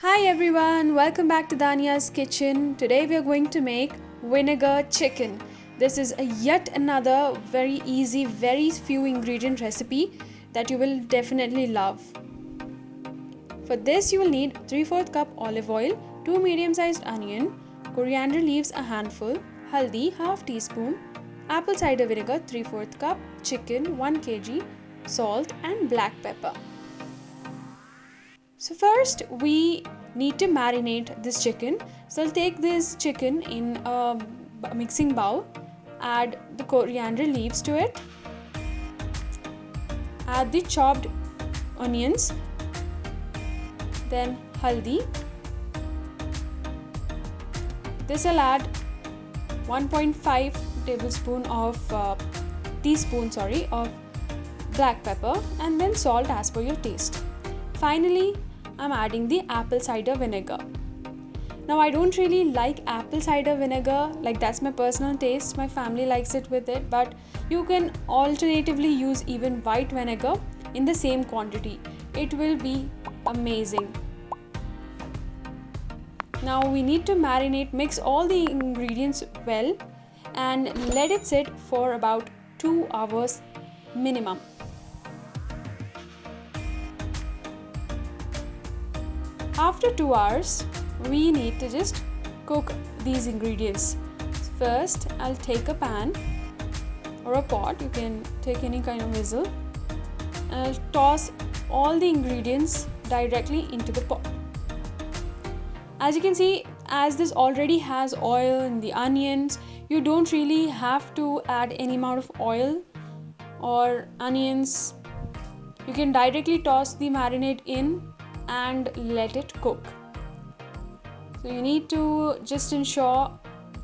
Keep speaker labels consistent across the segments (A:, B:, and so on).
A: Hi everyone, welcome back to Dania's kitchen. Today we are going to make vinegar chicken. This is yet another very easy, very few ingredient recipe that you will definitely love. For this you will need 3/4 cup olive oil, 2 medium sized onion, coriander leaves a handful, haldi half teaspoon, apple cider vinegar 3/4 cup, chicken 1 kg, salt and black pepper. So first we need to marinate this chicken. So I'll take this chicken in a mixing bowl, add the coriander leaves to it, add the chopped onions, then haldi. This I'll add 1.5 tablespoon of teaspoon of black pepper, and then salt as per your taste. Finally, I'm adding the apple cider vinegar. Now I don't really like apple cider vinegar, like that's my personal taste. My family likes it with it, but you can alternatively use even white vinegar in the same quantity. It will be amazing. Now we need to marinate, mix all the ingredients well and let it sit for about 2 hours minimum. After 2 hours, we need to just cook these ingredients. First, I'll take a pan or a pot, you can take any kind of vessel, and I'll toss all the ingredients directly into the pot. As you can see, as this already has oil in the onions, you don't really have to add any amount of oil or onions. You can directly toss the marinade in and let it cook. So you need to just ensure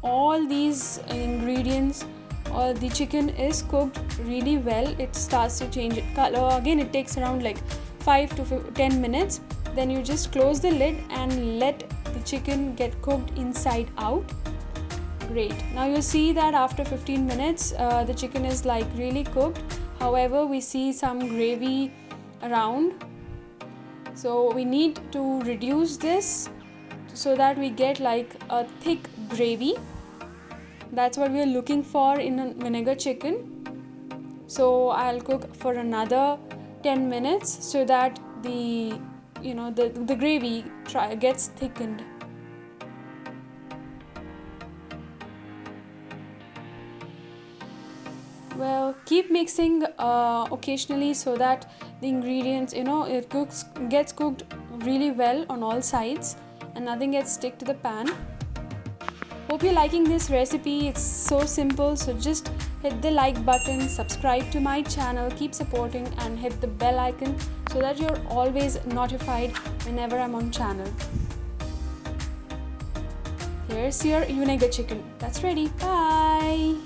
A: all these ingredients or the chicken is cooked really well. It starts to change color. Again, it takes around like 5 to 10 minutes. Then you just close the lid and let the chicken get cooked inside out. Great. Now you see that after 15 minutes the chicken is like really cooked. However, we see some gravy around. So we need to reduce this so that we get like a thick gravy. That's what we are looking for in a vinegar chicken. So I'll cook for another 10 minutes so that the gravy gets thickened. Well, keep mixing occasionally so that the ingredients, gets cooked really well on all sides and nothing gets stick to the pan. Hope you're liking this recipe. It's so simple, so just hit the like button, subscribe to my channel, keep supporting and hit the bell icon so that you're always notified whenever I'm on channel. Here's your vinegar chicken. That's ready. Bye.